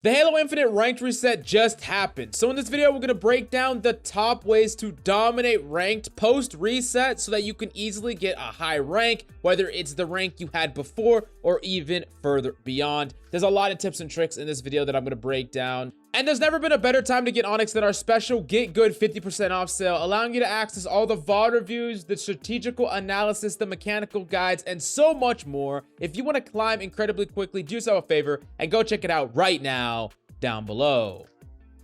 The Halo Infinite ranked reset just happened. So in this video, we're going to break down the top ways to dominate ranked post reset so that you can easily get a high rank, whether it's the rank you had before or even further beyond. There's a lot of tips and tricks in this video that I'm going to break down. And there's never been a better time to get Onyx than our special Get Good 50% off sale, allowing you to access all the VOD reviews, the strategical analysis, the mechanical guides, and so much more. If you want to climb incredibly quickly, do yourself a favor and go check it out right now down below.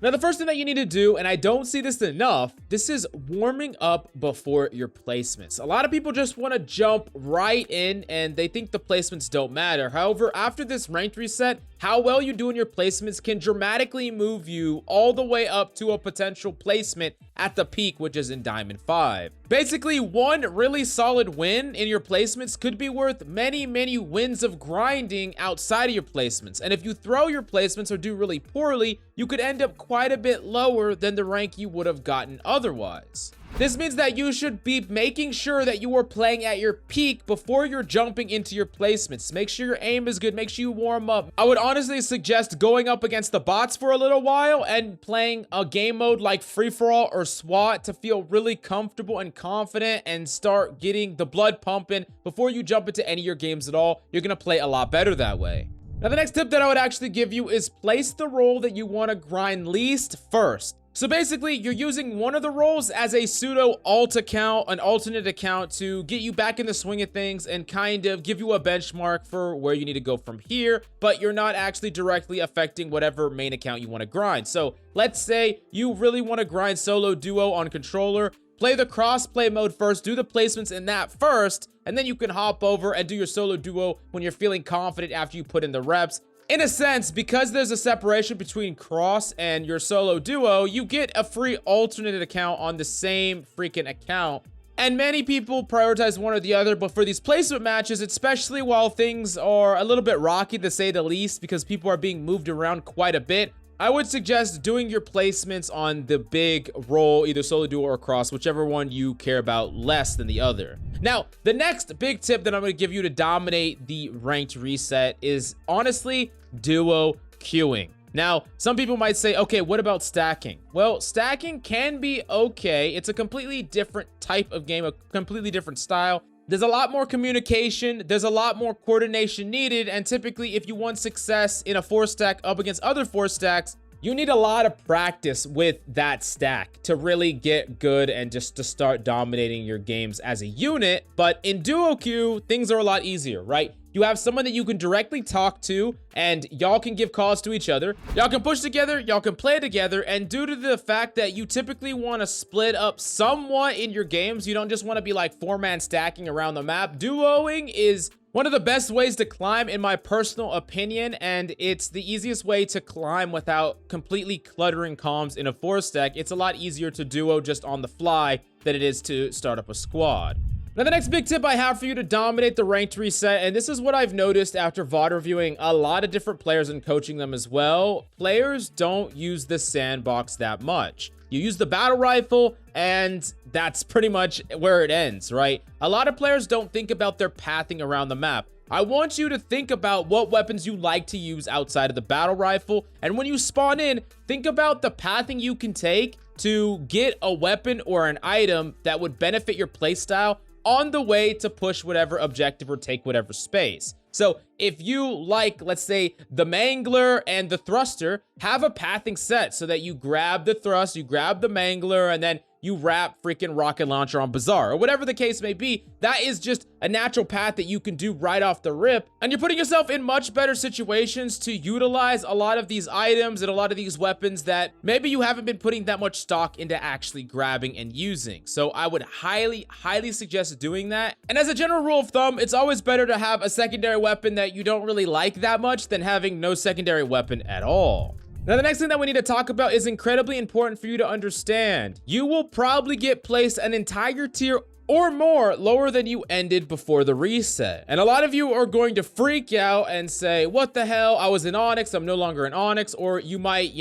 Now, the first thing that you need to do, and I don't see this enough, this is warming up before your placements. A lot of people just want to jump right in and they think the placements don't matter. However, after this ranked reset, how well you do in your placements can dramatically move you all the way up to a potential placement at the peak, which is in Diamond 5. Basically, one really solid win in your placements could be worth many wins of grinding outside of your placements. And if you throw your placements or do really poorly, you could end up quite a bit lower than the rank you would have gotten otherwise. This means that you should be making sure that you are playing at your peak before you're jumping into your placements. Make sure your aim is good. Make sure you warm up. I would honestly suggest going up against the bots for a little while and playing a game mode like free-for-all or SWAT to feel really comfortable and confident and start getting the blood pumping before you jump into any of your games at all. You're going to play a lot better that way. Now, the next tip that I would actually give you is place the role that you want to grind least first. So basically, you're using one of the roles as a pseudo alt account, an alternate account to get you back in the swing of things and kind of give you a benchmark for where you need to go from here, but you're not actually directly affecting whatever main account you want to grind. So let's say you really want to grind solo duo on controller, play the crossplay mode first, do the placements in that first, and then you can hop over and do your solo duo when you're feeling confident after you put in the reps. In a sense, because there's a separation between cross and your solo duo, you get a free alternate account on the same freaking account. And many people prioritize one or the other, but for these placement matches, especially while things are a little bit rocky to say the least, because people are being moved around quite a bit, I would suggest doing your placements on the big role, either solo duo or cross, whichever one you care about less than the other. Now, the next big tip that I'm going to give you to dominate the ranked reset is honestly duo queuing. Now, some people might say, okay, what about stacking? Well, stacking can be okay. It's a completely different type of game, a completely different style. There's a lot more communication, there's a lot more coordination needed, and typically if you want success in a 4-stack up against other 4-stacks, you need a lot of practice with that stack to really get good and just to start dominating your games as a unit. But in duo queue, things are a lot easier, right? You have someone that you can directly talk to and y'all can give calls to each other. Y'all can push together, y'all can play together, and due to the fact that you typically want to split up somewhat in your games, you don't just want to be like 4-man stacking around the map. Duoing is one of the best ways to climb in my personal opinion, and it's the easiest way to climb without completely cluttering comms in a 4-stack. It's a lot easier to duo just on the fly than it is to start up a squad. Now, the next big tip I have for you to dominate the ranked reset, and this is what I've noticed after VOD reviewing a lot of different players and coaching them as well, players don't use the sandbox that much. You use the battle rifle, and that's pretty much where it ends, right? A lot of players don't think about their pathing around the map. I want you to think about what weapons you like to use outside of the battle rifle, and when you spawn in, think about the pathing you can take to get a weapon or an item that would benefit your playstyle on the way to push whatever objective or take whatever space. So if you like, let's say, the Mangler and the Thruster, have a pathing set so that you grab the Thrust, you grab the Mangler, and then you wrap freaking rocket launcher on Bazaar, or whatever the case may be. That is just a natural path that you can do right off the rip, and you're putting yourself in much better situations to utilize a lot of these items and a lot of these weapons that maybe you haven't been putting that much stock into actually grabbing and using. So I would highly suggest doing that. And as a general rule of thumb, it's always better to have a secondary weapon that you don't really like that much than having no secondary weapon at all. Now, the next thing that we need to talk about is incredibly important for you to understand. You will probably get placed an entire tier or more lower than you ended before the reset. And a lot of you are going to freak out and say, what the hell? I was in Onyx, I'm no longer in Onyx. Or you might,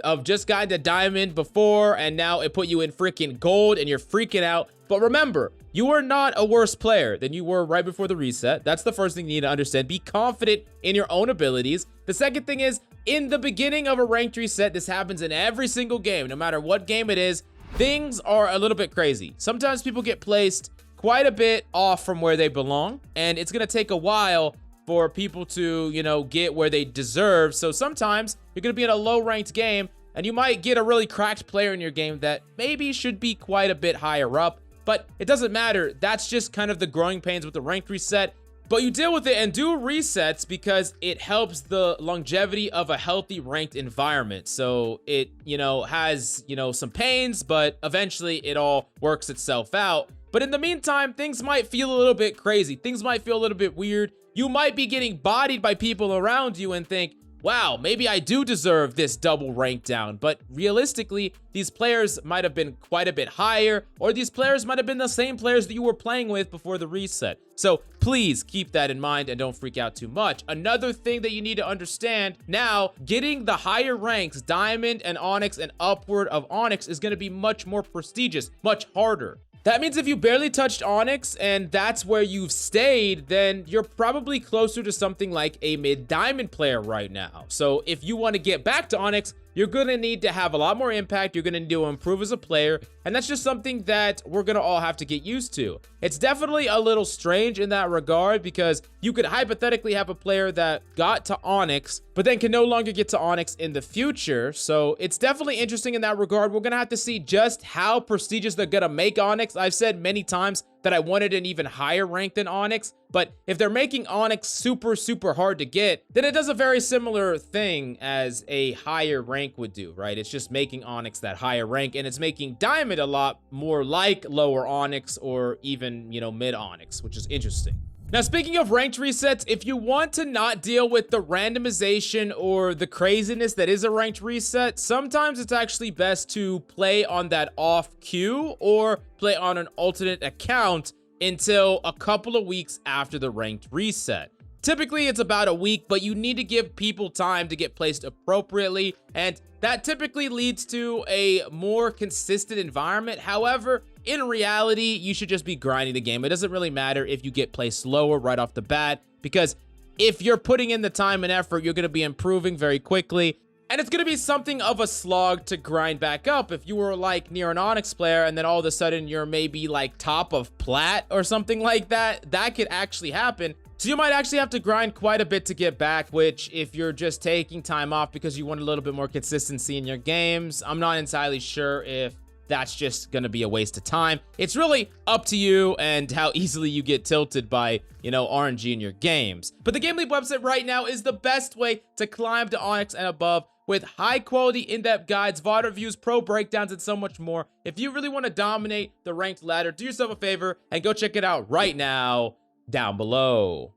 have just gotten to Diamond before and now it put you in freaking gold and you're freaking out. But remember, you are not a worse player than you were right before the reset. That's the first thing you need to understand. Be confident in your own abilities. The second thing is, in the beginning of a ranked reset, this happens in every single game, no matter what game it is, things are a little bit crazy. Sometimes people get placed quite a bit off from where they belong, and it's gonna take a while for people to, you know, get where they deserve. So sometimes you're gonna be in a low ranked game and you might get a really cracked player in your game that maybe should be quite a bit higher up, but it doesn't matter. That's just kind of the growing pains with the ranked reset. But you deal with it and do resets because it helps the longevity of a healthy ranked environment. So it, you know, has, you know, some pains, but eventually it all works itself out. But in the meantime, things might feel a little bit crazy. Things might feel a little bit weird. You might be getting bodied by people around you and think, wow, maybe I do deserve this double rank down. But realistically, these players might have been quite a bit higher, or these players might have been the same players that you were playing with before the reset. So please keep that in mind and don't freak out too much. Another thing that you need to understand now, getting the higher ranks, Diamond and Onyx and upward of Onyx, is going to be much more prestigious, much harder. That means if you barely touched Onyx and that's where you've stayed, then you're probably closer to something like a mid-diamond player right now. So if you want to get back to Onyx, you're going to need to have a lot more impact. You're going to need to improve as a player. And that's just something that we're going to all have to get used to. It's definitely a little strange in that regard because you could hypothetically have a player that got to Onyx, but then can no longer get to Onyx in the future. So it's definitely interesting in that regard. We're going to have to see just how prestigious they're going to make Onyx. I've said many times that I wanted an even higher rank than Onyx, but if they're making Onyx super, super hard to get, then it does a very similar thing as a higher rank would do, right? It's just making Onyx that higher rank, and it's making Diamond a lot more like lower Onyx or even, you know, mid Onyx, which is interesting. Now, speaking of ranked resets, if you want to not deal with the randomization or the craziness that is a ranked reset, sometimes it's actually best to play on that off queue or play on an alternate account until a couple of weeks after the ranked reset. Typically, it's about a week, but you need to give people time to get placed appropriately, and that typically leads to a more consistent environment. However, in reality, you should just be grinding the game. It doesn't really matter if you get placed lower right off the bat, because if you're putting in the time and effort, you're going to be improving very quickly, and it's going to be something of a slog to grind back up. If you were like near an Onyx player and then all of a sudden you're maybe like top of plat or something like that, that could actually happen. So you might actually have to grind quite a bit to get back, which if you're just taking time off because you want a little bit more consistency in your games, I'm not entirely sure if that's just going to be a waste of time. It's really up to you and how easily you get tilted by, you know, RNG in your games. But the GameLeap website right now is the best way to climb to Onyx and above, with high quality in-depth guides, VOD reviews, pro breakdowns, and so much more. If you really want to dominate the ranked ladder, do yourself a favor and go check it out right now down below.